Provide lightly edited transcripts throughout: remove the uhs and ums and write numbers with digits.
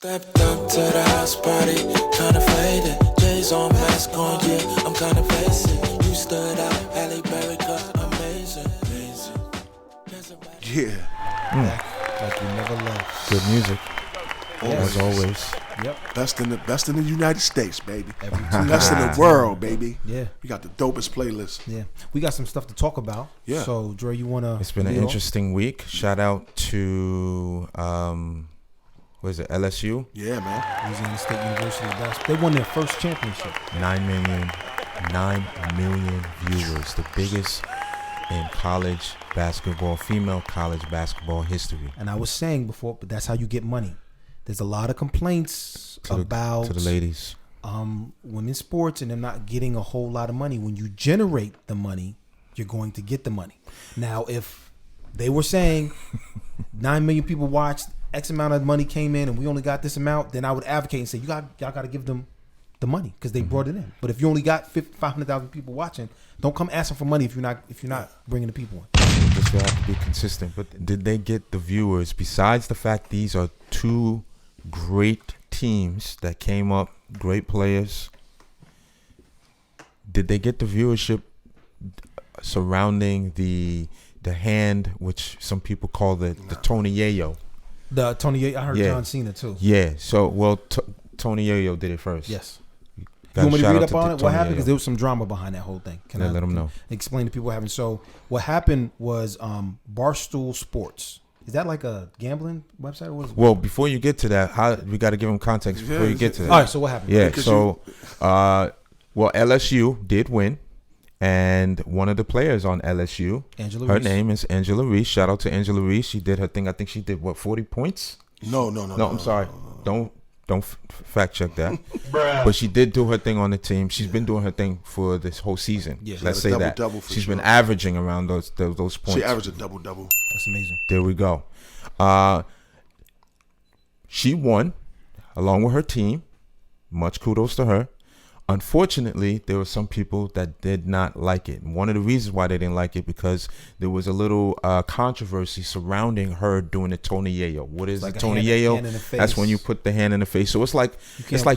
Stepped up to the house party, kinda faded. J's on mask on, yeah, I'm kinda basic. You stood out, Halle Berry cut, amazing. Yeah. Like we never left. Good music, as always. Yep. Best in the United States, baby. Every Best in the world, baby. Yeah. We got the dopest playlist. Yeah. We got some stuff to talk about. Yeah. So, Dre, you want to... It's been an interesting week. Shout out to, what is it, LSU? Yeah, man. Louisiana State University basketball. They won their first championship. 9 million viewers. The biggest in college basketball, female college basketball history. And I was saying before, but that's how you get money. There's a lot of complaints about to the ladies. Women's sports and them not getting a whole lot of money. When you generate the money, you're going to get the money. Now, if they were saying 9 million people watched, X amount of money came in, and we only got this amount, then I would advocate and say, y'all got to give them the money because they brought it in. But if you only got 500,000 people watching, don't come asking for money if you're not bringing the people in. Just have to be consistent. But did they get the viewers? Besides the fact these are two great teams that came up, great players, did they get the viewership surrounding the hand, which some people call the Tony Yayo? The Tony, I heard John Cena too. Yeah. So Tony Yayo did it first. Yes. You want me to read up on it? What happened? Because Yayo. there was some drama behind that whole thing. Can I let them know? Explain to people what happened. So what happened was Barstool Sports. Is that like a gambling website? Or what is it? Well, before you get to that, we got to give them context before you get to that. All right. So what happened? Yeah. So, LSU did win, and one of the players on LSU, her name is Angel Reese. Shout out to Angel Reese. She did her thing. I think she did 40 points. No. I'm sorry. Don't fact check that. But she did do her thing on the team. She's been doing her thing for this whole season. Yeah. Let's say that. She's been averaging around those points. She averaged a double. That's amazing. There we go. She won along with her team. Much kudos to her. Unfortunately, there were some people that did not like it. And one of the reasons why they didn't like it because there was a little controversy surrounding her doing the Tony Yayo. What is the Tony Yayo? That's when you put the hand in the face. So it's like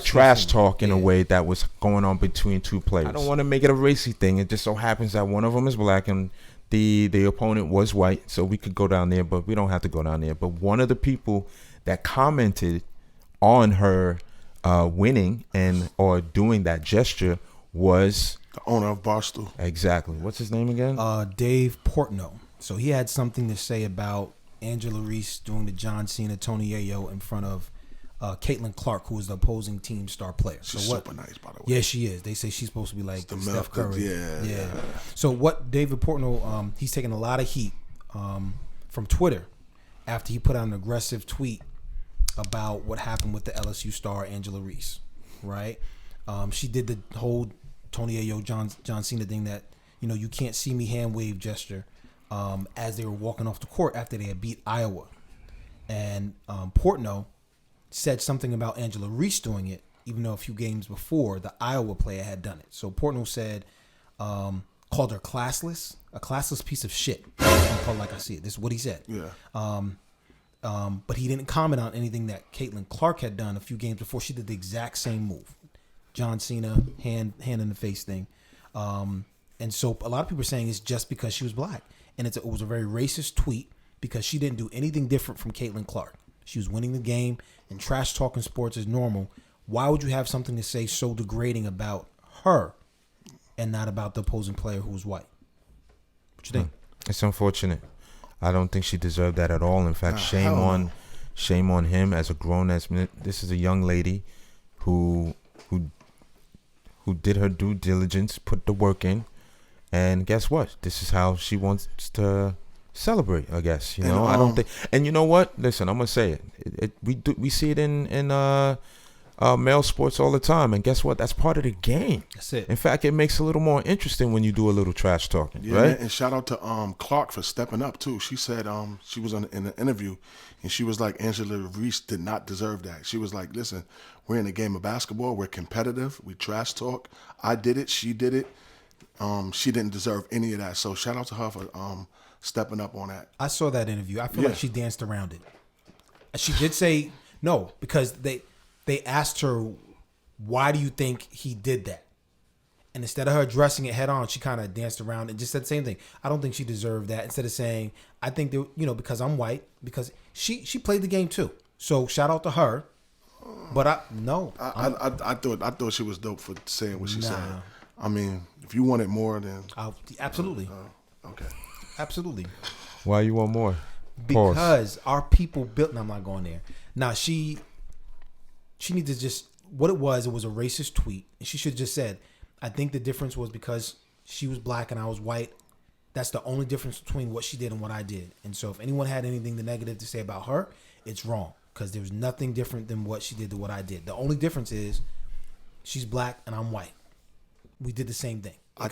trash talk in a way that was going on between two players. I don't want to make it a racy thing. It just so happens that one of them is black and the opponent was white. So we could go down there, but we don't have to go down there. But one of the people that commented on her winning or doing that gesture was the owner of Barstool. Exactly. What's his name again? Dave Portnoy. So he had something to say about Angela Reese doing the John Cena, Tony Yayo in front of Caitlin Clark, who is the opposing team star player. She's super nice, by the way. Yeah, she is. They say she's supposed to be like Steph Curry. Yeah. So what David Portnoy, he's taking a lot of heat from Twitter after he put out an aggressive tweet about what happened with the LSU star Angela Reese, right? She did the whole Tony Yayo, John Cena thing that, you can't see me hand wave gesture as they were walking off the court after they had beat Iowa. And Portnoy said something about Angela Reese doing it, even though a few games before the Iowa player had done it. So Portnoy said, called her classless, a classless piece of shit. Called like I see it. This is what he said. Yeah. But he didn't comment on anything that Caitlin Clark had done a few games before. She did the exact same move. John Cena, hand in the face thing. And so a lot of people are saying it's just because she was black. And it was a very racist tweet because she didn't do anything different from Caitlin Clark. She was winning the game and trash talking sports is normal. Why would you have something to say so degrading about her and not about the opposing player who was white? What you think? It's unfortunate. I don't think she deserved that at all. In fact, shame on him as a grown-ass man. This is a young lady who did her due diligence, put the work in, and guess what? This is how she wants to celebrate, I guess. I don't think. And you know what? Listen, I'm gonna say it. We see it in male sports all the time, and guess what? That's part of the game. That's it. In fact, it makes it a little more interesting when you do a little trash talking, yeah, right? And shout out to Clark for stepping up too. She said she was in an interview, and she was like, Angela Reese did not deserve that. She was like, listen, we're in a game of basketball. We're competitive. We trash talk. I did it. She did it. She didn't deserve any of that. So shout out to her for stepping up on that. I saw that interview. I feel like she danced around it. She did say No, because they asked her, why do you think he did that? And instead of her addressing it head on, she kind of danced around and just said the same thing. I don't think she deserved that. Instead of saying, I think that, because I'm white, because she played the game too. So shout out to her. But I thought she was dope for saying what she said. I mean, if you wanted more, then absolutely. Okay. Absolutely. Why you want more? Because our people built. No, I'm not going there. Now she needs to just, what it was a racist tweet, and she should have just said, I think the difference was because she was black and I was white. That's the only difference between what she did and what I did. And so if anyone had anything negative to say about her, it's wrong, because there was nothing different than what she did to what I did. The only difference is she's black and I'm white. We did the same thing. I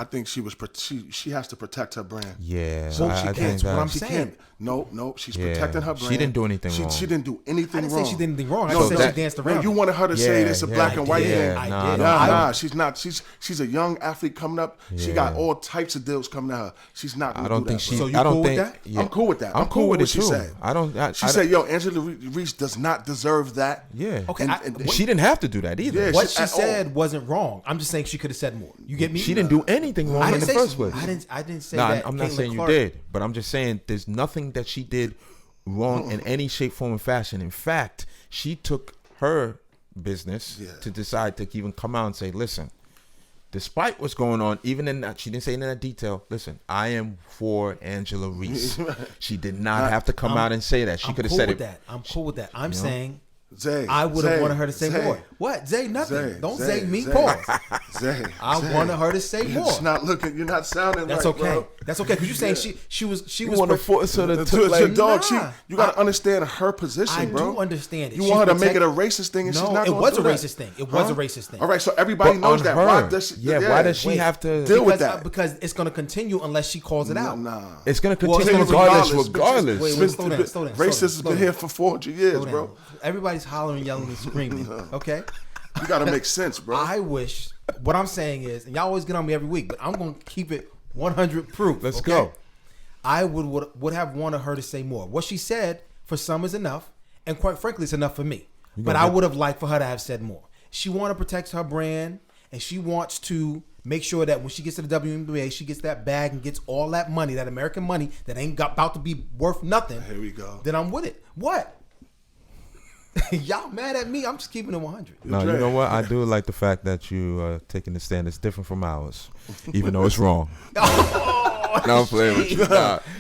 think she has to protect her brand. Yeah, so I can't. What I'm saying. No, she's protecting her brand. She didn't do anything wrong. She didn't do anything wrong. I didn't say she did anything wrong. I just said she danced around. No, you wanted her to say this a black and white thing. I did. Nah, she's not. She's a young athlete coming up. Yeah. She got all types of deals coming to her. She's not going to do that. So you cool with that? Yeah. I'm cool with that. I'm cool with it too. She said. She said, "Yo, Angela Reese does not deserve that." Yeah. Okay. And she didn't have to do that either. Yeah, what she said wasn't wrong. I'm just saying she could have said more. You get me? She didn't do anything wrong in the first place. I didn't say that. I'm not saying you did, but I'm just saying there's nothing that she did wrong in any shape, form, and fashion. In fact, she took her business to decide to even come out and say, listen, despite what's going on, even in that, she didn't say in that detail, listen, I am for Angela Reese. She did not have to come out and say that. She could have said it. I'm cool with that. I'm saying Zay, I would have wanted her to say more. What? Zay, nothing. Don't Zay me. Pause. I wanted her to say more. It's not looking. You're not sounding. That's right, okay. Bro. That's okay. Because you're saying she was. You want to force her to like, dog. You got to understand her position, bro. I do understand it. You want her to make it a racist thing, and she's not. It was a racist thing. It was a racist thing. All right, so everybody knows that. Why does she have to deal with that? Because it's going to continue unless she calls it out. Nah, it's going to continue regardless. Wait, slow down. Racism has been here for 400 years, bro. Everybody's hollering, yelling, and screaming. Okay, you got to make sense, bro. I wish. What I'm saying is, and y'all always get on me every week, but I'm going to keep it 100 proof. Let's go. I would have wanted her to say more. What she said for some is enough, and quite frankly, it's enough for me. But I would have liked for her to have said more. She wants to protect her brand, and she wants to make sure that when she gets to the WNBA, she gets that bag and gets all that money, that American money that ain't about to be worth nothing. Here we go. Then I'm with it. What? Y'all mad at me? I'm just keeping it 100. No, you know what? I do like the fact that you are taking the stand that's different from ours, even though it's wrong. No, I'm playing with you.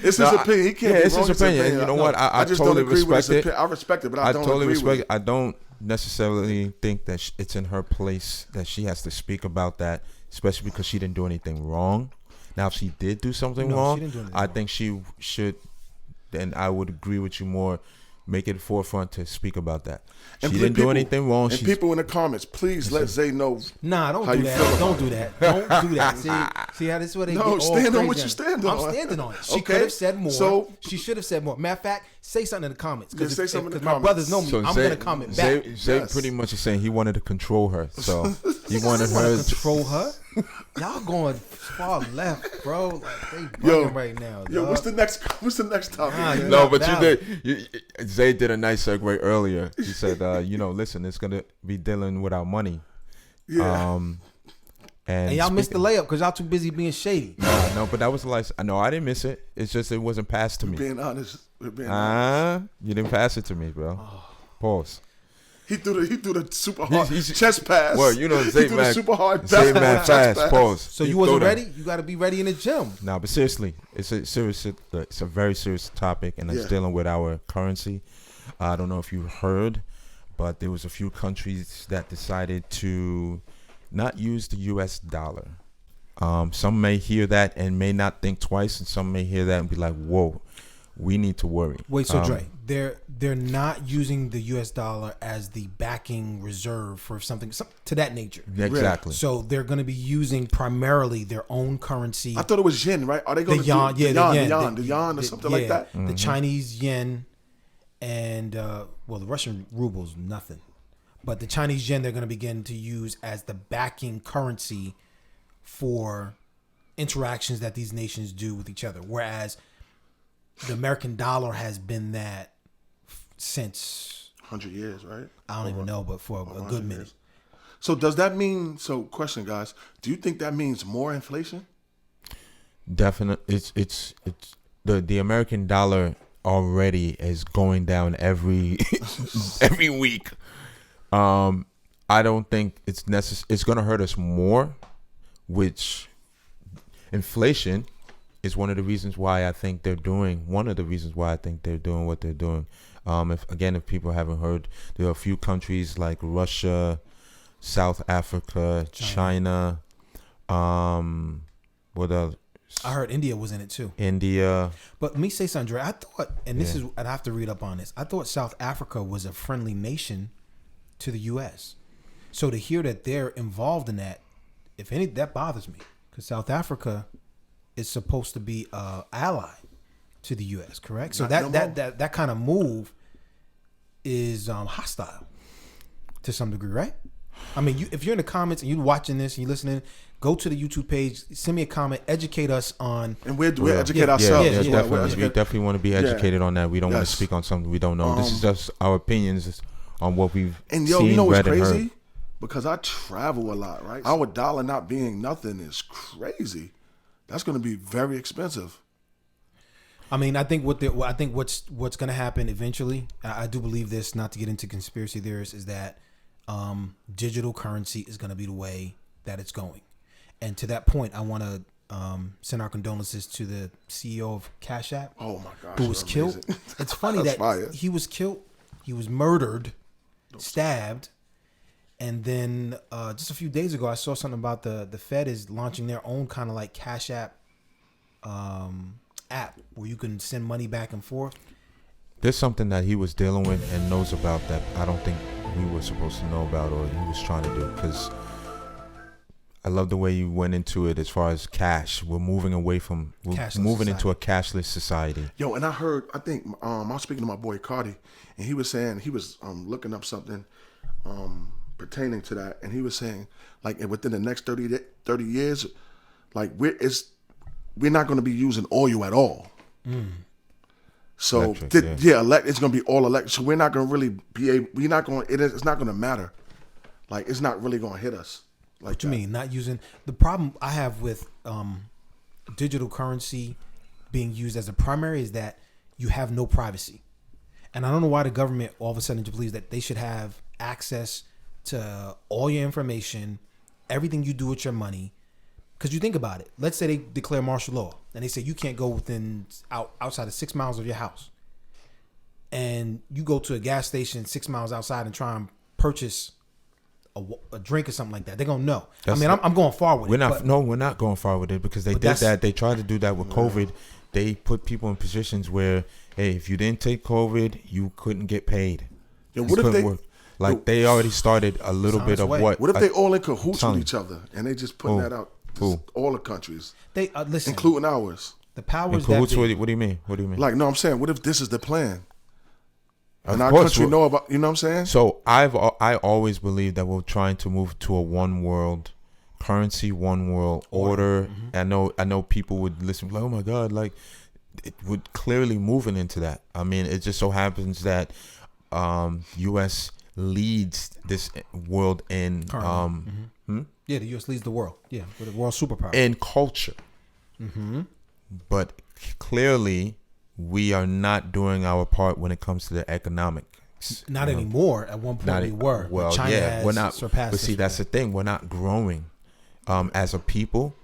It's his opinion. He can't. It's his opinion. And you know what? I just totally don't agree respect with it. I respect it, but I don't totally agree respect with it. I don't necessarily think that it's in her place that she has to speak about that, especially because she didn't do anything wrong. Now, if she did do something wrong, I think she should. Then I would agree with you more. Make it forefront to speak about that. She didn't do anything wrong. And people in the comments, please let Zay know. Nah, don't do that. Don't do that. Don't do that. See how this is what they get all stand on what crazy. you stand on. I'm standing on it. She could have said more. So she should have said more. Matter of fact, say something in the comments. Because my brothers know me. So I'm going to comment back. Zay pretty much is saying he wanted to control her. So he wanted her to control her. Y'all going far left, bro. Like they bugging right now. Yo, what's the next topic? No, but Zay did a nice segue earlier. He said, listen, it's gonna be dealing with our money. Yeah. And y'all missed the layup because y'all too busy being shady. No, but that was like, no, I didn't miss it. It's just it wasn't passed to me. Being honest. You didn't pass it to me, bro. Pause. He threw the super hard chest pass. Well, Zay man, super hard fast. Pause. So you wasn't ready? You got to be ready in the gym. No, but seriously, it's a very serious topic, and it's dealing with our currency. I don't know if you heard, but there was a few countries that decided to not use the U.S. dollar. Some may hear that and may not think twice, and some may hear that and be like, "Whoa, we need to worry." Wait, so Dre, they're not using the U.S. dollar as the backing reserve for something to that nature. Exactly. So they're going to be using primarily their own currency. I thought it was yen, right? Are they going to yuan? The yuan or something like that? The Chinese yen and the Russian ruble's nothing, but the Chinese yen they're going to begin to use as the backing currency for interactions that these nations do with each other, whereas the American dollar has been that since 100 years, right? I don't even know, but for a good 100 minute. years. So does that mean? So question, guys. Do you think that means more inflation? Definitely, it's the American dollar already is going down every every week. I don't think it's necessary. It's going to hurt us more, which inflation is one of the reasons why I think they're doing. One of the reasons why I think they're doing what they're doing. If people haven't heard, there are a few countries like Russia, South Africa, China. What else? I heard India was in it too. India. But let me say something, Dre. I thought, and this is, and I have to read up on this. I thought South Africa was a friendly nation to the U.S. So to hear that they're involved in that, if any, that bothers me, because South Africa is supposed to be an ally to the U.S. Correct? So that kind of move is hostile to some degree, right? I mean, if you're in the comments and you're watching this and you're listening, go to the YouTube page, send me a comment, educate us on. And we're educate ourselves. We definitely want to be educated on that. We don't want to speak on something we don't know. This is just our opinions on what we've seen, you know what's read, and crazy? heard. Because I travel a lot, right? Our dollar not being nothing is crazy. That's going to be very expensive. I mean, I think what's going to happen eventually, I do believe this, not to get into conspiracy theories, is that digital currency is going to be the way that it's going. And to that point, I want to send our condolences to the CEO of Cash App. Oh my gosh, who was killed. It's funny that he was killed. He was murdered, stabbed, and then just a few days ago, I saw something about the Fed is launching their own kind of like Cash App app where you can send money back and forth. There's something that he was dealing with and knows about that I don't think we were supposed to know about, or he was trying to do, because I love the way you went into it as far as cash. We're moving away from, moving into a cashless society. Yo, and I think I was speaking to my boy Cardi, and he was saying he was looking up something pertaining to that, and he was saying like within the next 30 years, like we're not going to be using oil at all. So Electric, it's going to be all electric. So we're not going to really be able. It's not going to matter. Like it's not really going to hit us. Like what you mean not using? The problem I have with digital currency being used as a primary is that you have no privacy, and I don't know why the government all of a sudden believes that they should have access to all your information, everything you do with your money. Because you think about it, let's say they declare martial law and they say you can't go outside of 6 miles of your house, and you go to a gas station 6 miles outside and try and purchase a drink or something like that. They're gonna know. I'm going far with it. We're not going far with it, because they did that. They tried to do that with COVID. They put people in positions where, hey, if you didn't take COVID, you couldn't get paid. Yeah, what if they work. Like they already started a little bit of what? What if they all in cahoots with each other and they just putting that out? All the countries, they listen, including ours. The powers that be. What do you mean? What do you mean? Like, no, I'm saying, what if this is the plan? Of and our course, country know about, you know what I'm saying? So I always believe that we're trying to move to a one world currency, one world order. Mm-hmm. I know people would listen like, oh my God, like it would clearly moving into that. I mean, it just so happens that U.S. leads this world in yeah, the U.S. leads the world. Yeah, we're the world superpower in culture. Mm-hmm. But clearly, we are not doing our part when it comes to the economic. Not anymore. At one point, we were. Well, China has we're not. surpassed. But see, that's the thing. We're not growing as a people.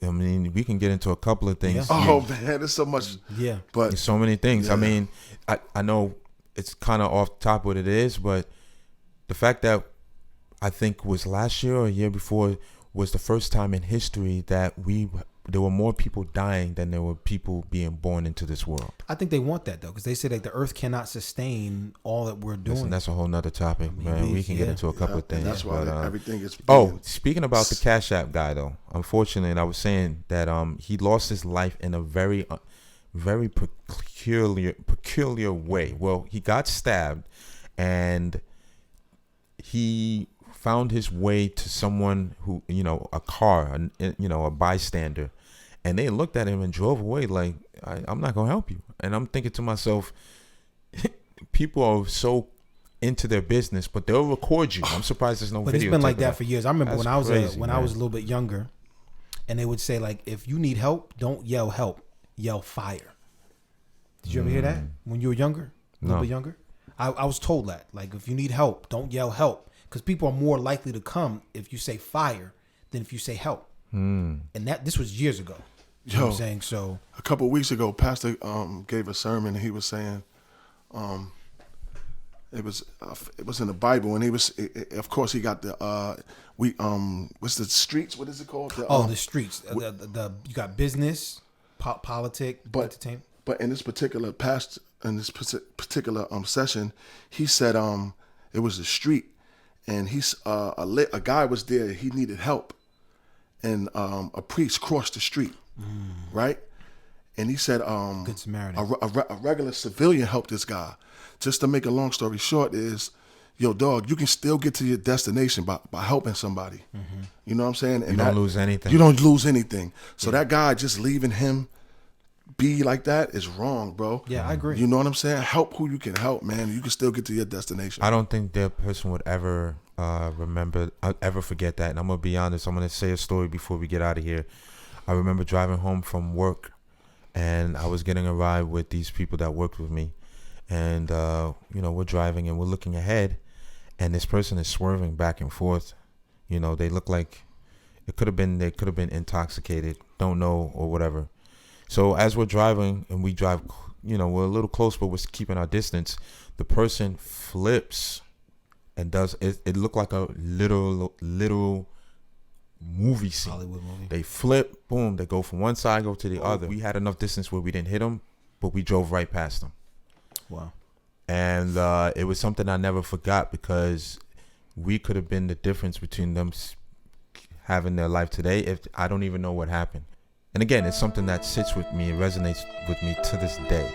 I mean, we can get into a couple of things. Yeah. Oh man, there's so much. Yeah, but there's so many things. Yeah. I mean, I know it's kind of off top what it is, but the fact that I think was last year or a year before was the first time in history that there were more people dying than there were people being born into this world. I think they want that though, because they say that the earth cannot sustain all that we're doing. Listen, that's a whole nother topic, man. We can get into a couple of things. That's why everything is. Speaking about the Cash App guy though, unfortunately, and I was saying that he lost his life in a very peculiar way. Well, he got stabbed, and he found his way to someone who, a car, a bystander, and they looked at him and drove away like, I'm not going to help you. And I'm thinking to myself, people are so into their business, but they'll record you. I'm surprised there's no But video. it's been like that for years. I remember when I was crazy, when man. I was a little bit younger, and they would say like, if you need help, don't yell help, yell fire. Did you ever hear that when you were younger? A little bit younger? I was told that. Like, if you need help, don't yell help. Because people are more likely to come if you say fire than if you say help. And this was years ago. You know what I'm saying? So a couple of weeks ago, Pastor gave a sermon, and he was saying, it was in the Bible, and he was, of course, he got the what's the streets? What is it called? the streets. The you got business, politic, entertainment. But in this particular session, he said it was the street, and he's a guy was there. He needed help, and a priest crossed the street, right? And he said Good Samaritan. a regular civilian helped this guy. Just to make a long story short is, yo, dog, you can still get to your destination by helping somebody. You know what I'm saying? And you don't lose anything. You don't lose anything. So that guy just leaving him be like that is wrong, bro. Yeah, I agree. You know what I'm saying? Help who you can help, man. You can still get to your destination. I don't think that person would ever ever forget that. And I'm gonna be honest. I'm gonna say a story before we get out of here. I remember driving home from work, and I was getting a ride with these people that worked with me, and we're driving and we're looking ahead, and this person is swerving back and forth. You know, they look like they could have been intoxicated, don't know, or whatever. So as we're driving, and we drive, we're a little close, but we're keeping our distance. The person flips and does it. It looked like a literal movie scene. Hollywood movie. They flip, boom. They go from one side, go to the other. We had enough distance where we didn't hit them, but we drove right past them. Wow. And it was something I never forgot, because we could have been the difference between them having their life today. If I don't even know what happened. And again, it's something that sits with me and resonates with me to this day.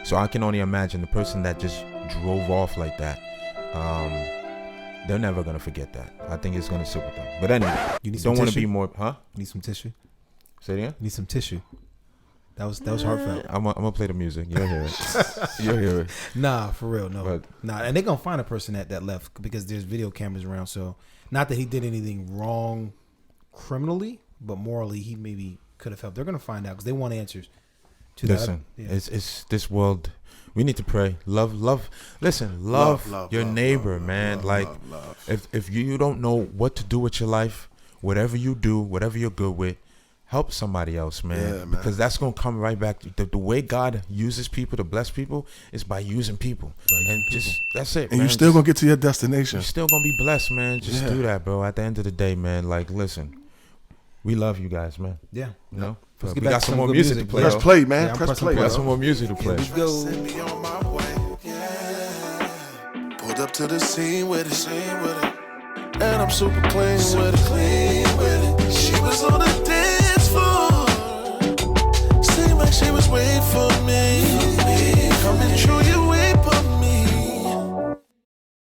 So I can only imagine the person that just drove off like that. They're never gonna forget that. I think it's gonna sit with them. But anyway, You need don't some want to tissue? be more, huh? You need some tissue. Say it again. You need some tissue. That was heartfelt. I'm gonna play the music. You'll hear it. You'll hear it. Nah, for real, no. But- Nah, and they're gonna find a person that left because there's video cameras around. So not that he did anything wrong criminally, but morally he maybe could have helped. They're gonna find out because they want answers to Listen, that. it's this world. We need to pray. Love. Listen, love your neighbor, man. Love. If you don't know what to do with your life, whatever you do, whatever you're good with, help somebody else, man. Yeah, man. Because that's gonna come right back. The way God uses people to bless people is by using people, that's it. And man. you're still going to get to your destination. You're still gonna be blessed, man. Just do that, bro. At the end of the day, man. Like, listen, we love you guys, man. Yeah. You know, Let's we get back got to some some more good music to music, play. Press yo. play, man. Yeah, I'm Press pressing play. We got play. some more music to play. Here we go. Send me on my way, yeah. Pulled up to the scene with it, and I'm super clean with it. She was on the